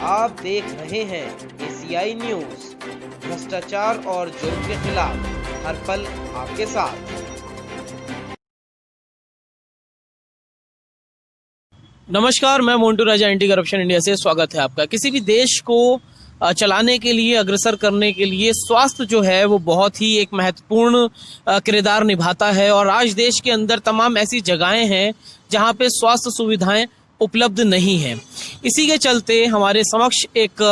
आप देख रहे हैं एसीआई न्यूज, भ्रष्टाचार और जुर्म के खिलाफ हर पल आपके साथ। नमस्कार, मैं मोन्टू राजा, एंटी करप्शन इंडिया से स्वागत है आपका। किसी भी देश को चलाने के लिए, अग्रसर करने के लिए स्वास्थ्य जो है वो बहुत ही एक महत्वपूर्ण किरदार निभाता है। और आज देश के अंदर तमाम ऐसी जगहें हैं जहां पे स्वास्थ्य सुविधाएं उपलब्ध नहीं है। इसी के चलते हमारे समक्ष एक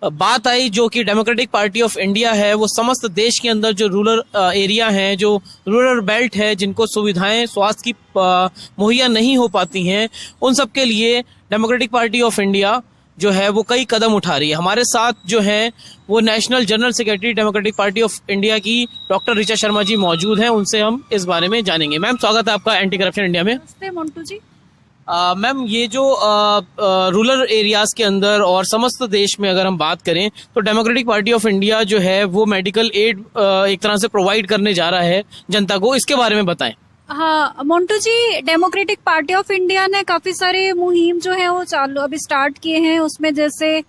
बात आई जो कि डेमोक्रेटिक पार्टी ऑफ इंडिया है, वो समस्त देश के अंदर जो रूरल एरिया हैं, जो रूरल बेल्ट है, जिनको सुविधाएं स्वास्थ्य की मुहैया नहीं हो पाती हैं, उन सब के लिए डेमोक्रेटिक पार्टी ऑफ इंडिया जो है वो कई कदम उठा रही है। हमारे साथ जो है वो national general secretary democratic party of India की डॉक्टर ऋचा शर्मा जी मौजूद हैं, उनसे हम इस बारे में जानेंगे। मैम, स्वागत है आपका एंटी करप्शन इंडिया में। नमस्ते मोन्टू जी। मैम, ये जो रूरल एरियाज के अंदर और समस्त देश में अगर हम बात करें तो डेमोक्रेटिक पार्टी ऑफ इंडिया जो है वो मेडिकल एड एक तरह से प्रोवाइड करने जा रहा है जनता को, इसके बारे में बताएं। हाँ मोन्टू जी, डेमोक्रेटिक पार्टी ऑफ इंडिया ने काफी सारे मुहिम जो है वो चालू अभी स्टार्ट किए हैं। उसमें जैसे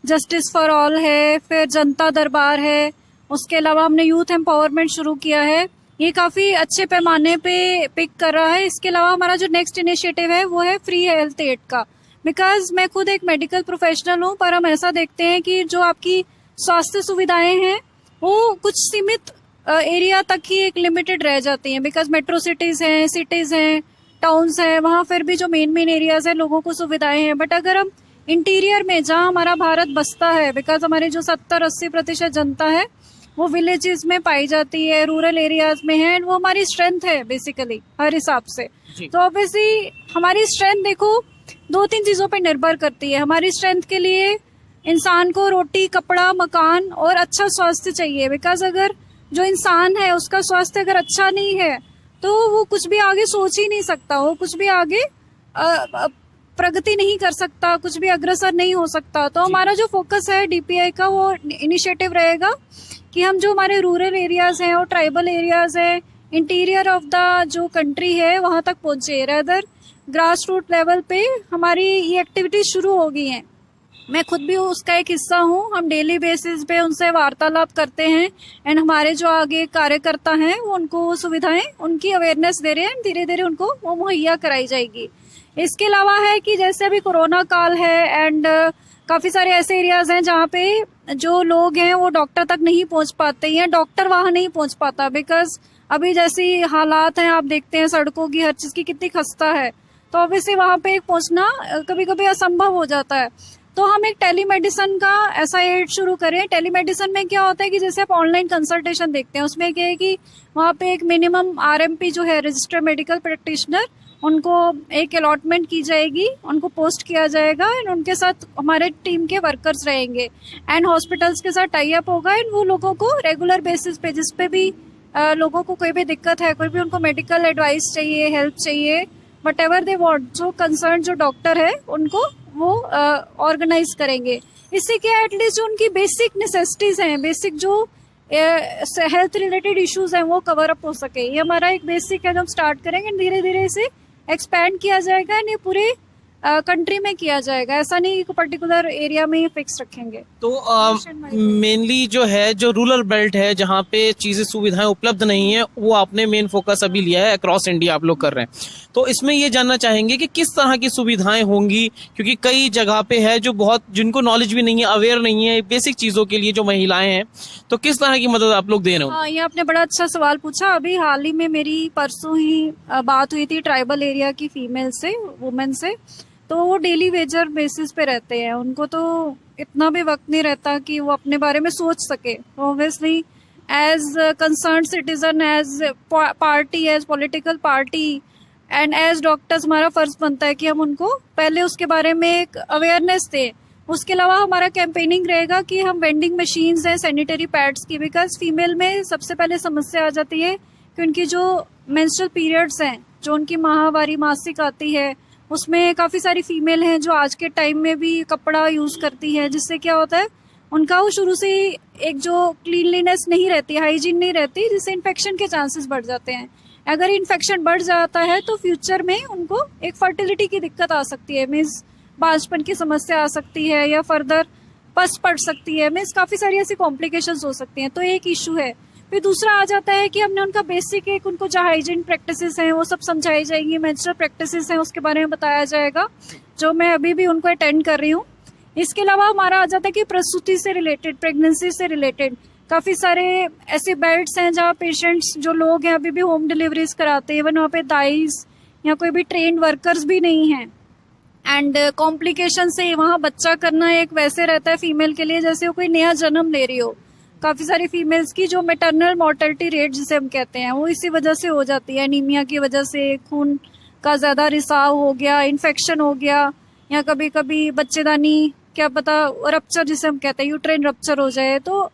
जस्टिस फॉर ऑल है, फिर जनता दरबार है, उसके अलावा हमने यूथ एम्पावरमेंट शुरू किया है। ये काफी अच्छे पैमाने पे पिक कर रहा है। इसके अलावा हमारा जो नेक्स्ट इनिशिएटिव है वो है फ्री हेल्थ एड का। बिकॉज मैं खुद एक मेडिकल प्रोफेशनल हूँ, पर हम ऐसा देखते हैं कि जो आपकी स्वास्थ्य सुविधाएं हैं वो कुछ सीमित एरिया तक ही एक लिमिटेड रह जाती हैं। बिकॉज मेट्रो सिटीज हैं, टाउन्स हैं, वहाँ फिर भी जो मेन एरियाज है लोगों को सुविधाएं हैं। बट अगर हम इंटीरियर में, जहाँ हमारा भारत बसता है, बिकॉज हमारी जो 70-80% जनता है वो विलेजेस में पाई जाती है, रूरल एरियाज में है, एंड वो हमारी स्ट्रेंथ है बेसिकली हर हिसाब से। तो ऑब्वियसली हमारी स्ट्रेंथ देखो 2-3 चीजों पर निर्भर करती है। हमारी स्ट्रेंथ के लिए इंसान को रोटी, कपड़ा, मकान और अच्छा स्वास्थ्य चाहिए। बिकॉज अगर जो इंसान है उसका स्वास्थ्य अगर अच्छा नहीं है तो वो कुछ भी आगे सोच ही नहीं सकता, वो कुछ भी आगे प्रगति नहीं कर सकता, कुछ भी अग्रसर नहीं हो सकता। तो हमारा जो फोकस है डीपीआई का, वो इनिशिएटिव रहेगा कि हम जो हमारे रूरल एरियाज हैं और ट्राइबल एरियाज हैं, इंटीरियर ऑफ द जो कंट्री है वहां तक पहुंचे। रेदर ग्रास रूट लेवल पे हमारी ये एक्टिविटी शुरू हो गई है। मैं खुद भी उसका एक हिस्सा हूँ। हम डेली बेसिस पे उनसे वार्तालाप करते हैं, एंड हमारे जो आगे कार्यकर्ता हैं वो उनको सुविधाएं, उनकी अवेयरनेस दे रहे हैं। धीरे धीरे उनको वो मुहैया कराई जाएगी। इसके अलावा है कि जैसे अभी कोरोना काल है, एंड काफी सारे ऐसे एरियाज हैं जहाँ पे जो लोग हैं वो डॉक्टर तक नहीं पहुंच पाते हैं, डॉक्टर वहां नहीं पहुंच पाता। बिकॉज अभी जैसी हालात हैं, आप देखते हैं सड़कों की, हर चीज की कितनी खस्ता है, तो ऑब्वियसली वहां पे पहुंचना कभी कभी असंभव हो जाता है। तो हम एक टेलीमेडिसिन का ऐसा एड शुरू करें। टेलीमेडिसिन में क्या होता है कि जैसे आप ऑनलाइन कंसल्टेशन देखते हैं, उसमें क्या है कि वहाँ पे एक मिनिमम आरएमपी जो है, रजिस्टर्ड मेडिकल प्रैक्टिशनर, उनको एक अलॉटमेंट की जाएगी, उनको पोस्ट किया जाएगा, एंड उनके साथ हमारे टीम के वर्कर्स रहेंगे, एंड हॉस्पिटल्स के साथ टाई अप होगा, एंड वो लोगों को रेगुलर बेसिस पे, जिस पे भी लोगों को कोई भी दिक्कत है, कोई भी उनको मेडिकल एडवाइस चाहिए, हेल्प चाहिए, वट एवर दे वांट, जो कंसर्न जो डॉक्टर है उनको वो ऑर्गेनाइज करेंगे। इससे क्या एटलीस्ट जो उनकी बेसिक नेसेसिटीज हैं, बेसिक जो हेल्थ रिलेटेड इश्यूज हैं वो कवर अप हो सके। ये हमारा एक बेसिक है जो हम स्टार्ट करेंगे, धीरे धीरे इसे एक्सपैंड किया जाएगा, एंड ये पूरे कंट्री में किया जाएगा। ऐसा नहीं कि पर्टिकुलर एरिया में ही फिक्स रखेंगे। तो मेनली जो है, जो रूरल बेल्ट है जहाँ पे चीजें सुविधाएं उपलब्ध नहीं है, वो आपने मेन फोकस अभी लिया है, अक्रॉस इंडिया आप लोग कर रहे हैं। तो इसमें ये जानना चाहेंगे कि किस तरह की सुविधाएं होंगी, क्योंकि कई जगह पे है जो बहुत, जिनको नॉलेज भी नहीं है, अवेयर नहीं है बेसिक चीजों के लिए, जो महिलाएं हैं, तो किस तरह की मदद आप लोग दे रहे हो? हाँ, ये आपने बड़ा अच्छा सवाल पूछा। अभी हाल ही में मेरी परसों ही बात हुई थी ट्राइबल एरिया की फीमेल से, वुमेन से। तो वो डेली वेजर बेसिस पे रहते हैं, उनको तो इतना भी वक्त नहीं रहता कि वो अपने बारे में सोच सके। Obviously as concern citizen, as party, as political party, and as doctors, हमारा फर्ज बनता है कि हम उनको पहले उसके बारे में एक अवेयरनेस दें। उसके अलावा हमारा कैंपेनिंग रहेगा कि हम वेंडिंग मशीन्स हैं सैनिटरी पैड्स की। बिकॉज फीमेल में सबसे पहले समस्या आ जाती है कि उनकी जो मेंस्ट्रुअल पीरियड्स हैं, जो उनकी माहवारी मासिक आती है, उसमें काफी सारी फीमेल हैं जो आज के टाइम में भी कपड़ा यूज करती है, जिससे क्या होता है उनका वो शुरू से एक जो क्लीनलीनेस नहीं रहती, हाइजीन नहीं रहती, जिससे इन्फेक्शन के चांसेस बढ़ जाते हैं। अगर इन्फेक्शन बढ़ जाता है तो फ्यूचर में उनको एक फर्टिलिटी की दिक्कत आ सकती है, मीन्स बांझपन की समस्या आ सकती है या फर्दर पस पड़ सकती है, मीन्स काफी सारी ऐसी कॉम्प्लिकेशंस हो सकती हैं, तो एक इशू है। फिर दूसरा आ जाता है कि हमने उनका बेसिक एक उनको जो हाइजीन प्रैक्टिसेस हैं वो सब समझाई जाएंगी, मेंस्ट्रुअल प्रैक्टिसेस हैं उसके बारे में बताया जाएगा, जो मैं अभी भी उनको अटेंड कर रही हूँ। इसके अलावा हमारा आ जाता है कि प्रसूति से रिलेटेड, प्रेगनेंसी से रिलेटेड काफी सारे ऐसे बेड्स हैं जहाँ पेशेंट्स जो लोग हैं अभी भी होम डिलीवरीज कराते हैं, इवन वहाँ पे दाइज या कोई भी ट्रेन्ड वर्कर्स भी नहीं हैं। एंड कॉम्प्लिकेशन से वहाँ बच्चा करना एक वैसे रहता है फीमेल के लिए जैसे वो कोई नया जन्म ले रही हो। काफी सारी फीमेल्स की जो मैटरनल मोर्टेलिटी रेट जिसे हम कहते हैं वो इसी वजह से हो जाती है, एनीमिया की वजह से, खून का ज्यादा रिसाव हो गया, इन्फेक्शन हो गया, या कभी कभी बच्चेदानी क्या पता रप्चर जिसे हम कहते हैं यूट्राइन रप्चर हो जाए। तो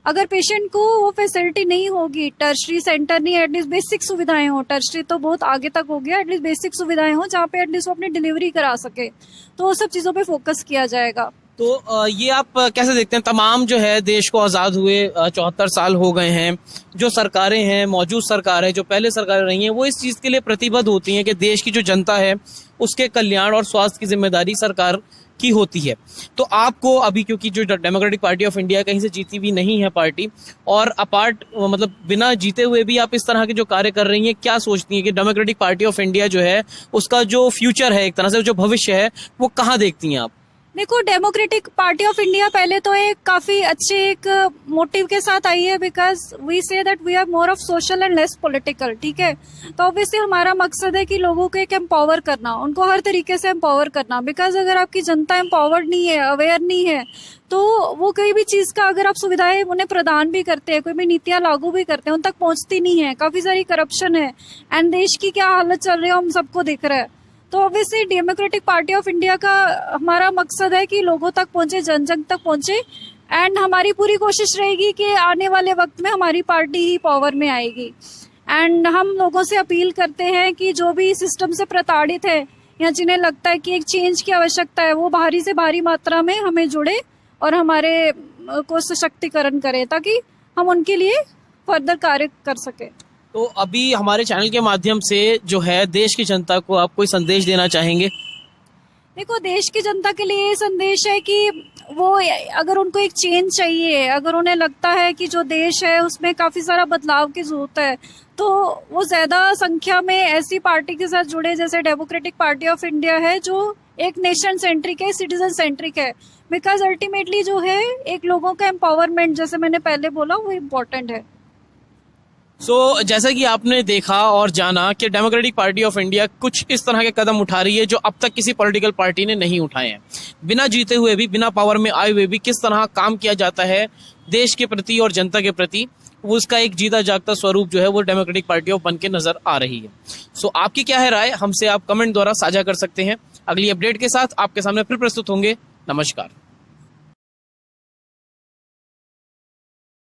अगर पेशेंट को वो फैसिलिटी नहीं होगी, टर्शरी सेंटर नहीं, एटलीस्ट बेसिक सुविधाएं हो, टर्शरी तो बहुत आगे तक हो गया, एटलीस्ट बेसिक सुविधाएं हो जहाँ पे एटलीस्ट वो अपनी डिलीवरी करा सके, तो वो सब चीजों पे फोकस किया जाएगा। तो ये आप कैसे देखते हैं, तमाम जो है देश को आज़ाद हुए 74 साल हो गए हैं, जो सरकारें हैं, मौजूद सरकार है, जो पहले सरकारें रही हैं, वो इस चीज़ के लिए प्रतिबद्ध होती हैं कि देश की जो जनता है उसके कल्याण और स्वास्थ्य की जिम्मेदारी सरकार की होती है। तो आपको अभी, क्योंकि जो डेमोक्रेटिक पार्टी ऑफ इंडिया कहीं से जीती भी नहीं है पार्टी, और अपार्ट मतलब बिना जीते हुए भी आप इस तरह के जो कार्य कर रही हैं, क्या सोचती हैं कि डेमोक्रेटिक पार्टी ऑफ इंडिया जो है उसका जो फ्यूचर है, एक तरह से जो भविष्य है, वो कहाँ देखती हैं आप? देखो, डेमोक्रेटिक पार्टी ऑफ इंडिया पहले तो एक काफी अच्छे एक मोटिव के साथ आई है, because we say that we are more of social and less political, ठीक है। तो ऑब्वियसली हमारा मकसद है कि लोगों को एक एम्पावर करना, उनको हर तरीके से एम्पावर करना, बिकॉज अगर आपकी जनता एम्पावर्ड नहीं है, अवेयर नहीं है, तो वो कोई भी चीज का अगर आप सुविधाएं उन्हें प्रदान भी करते हैं, कोई भी नीतियां लागू भी करते हैं, उन तक पहुंचती नहीं है। काफी सारी करप्शन है एंड देश की क्या हालत चल रही है हम सबको दिख रहा है। तो obviously democratic party of India का हमारा मकसद है कि लोगों तक पहुंचे, जन जन तक पहुंचे, एंड हमारी पूरी कोशिश रहेगी कि आने वाले वक्त में हमारी पार्टी ही पावर में आएगी। एंड हम लोगों से अपील करते हैं कि जो भी सिस्टम से प्रताड़ित है या जिन्हें लगता है कि एक चेंज की आवश्यकता है, वो भारी से भारी मात्रा में हमें जुड़े और हमारे को सशक्तिकरण करें, ताकि हम उनके लिए फर्दर कार्य कर सके। तो अभी हमारे चैनल के माध्यम से जो है देश की जनता को आप कोई संदेश देना चाहेंगे? देखो, देश की जनता के लिए संदेश है कि वो अगर उनको एक चेंज चाहिए, अगर उन्हें लगता है कि जो देश है उसमें काफी सारा बदलाव की जरूरत है, तो वो ज्यादा संख्या में ऐसी पार्टी के साथ जुड़े जैसे डेमोक्रेटिक पार्टी ऑफ इंडिया है, जो एक नेशन सेंट्रिक है, सिटीजन सेंट्रिक है। बिकॉज अल्टीमेटली जो है एक लोगों का एम्पावरमेंट, जैसे मैंने पहले बोला, वो इम्पोर्टेंट है। जैसा कि आपने देखा और जाना कि डेमोक्रेटिक पार्टी ऑफ इंडिया कुछ इस तरह के कदम उठा रही है जो अब तक किसी पॉलिटिकल पार्टी ने नहीं उठाए हैं। बिना जीते हुए भी, बिना पावर में आए हुए भी किस तरह काम किया जाता है देश के प्रति और जनता के प्रति, वो उसका एक जीता जागता स्वरूप जो है वो डेमोक्रेटिक पार्टी ऑफ बन के नजर आ रही है। आपकी क्या है राय, हमसे आप कमेंट द्वारा साझा कर सकते हैं। अगली अपडेट के साथ आपके सामने फिर प्रस्तुत होंगे। नमस्कार।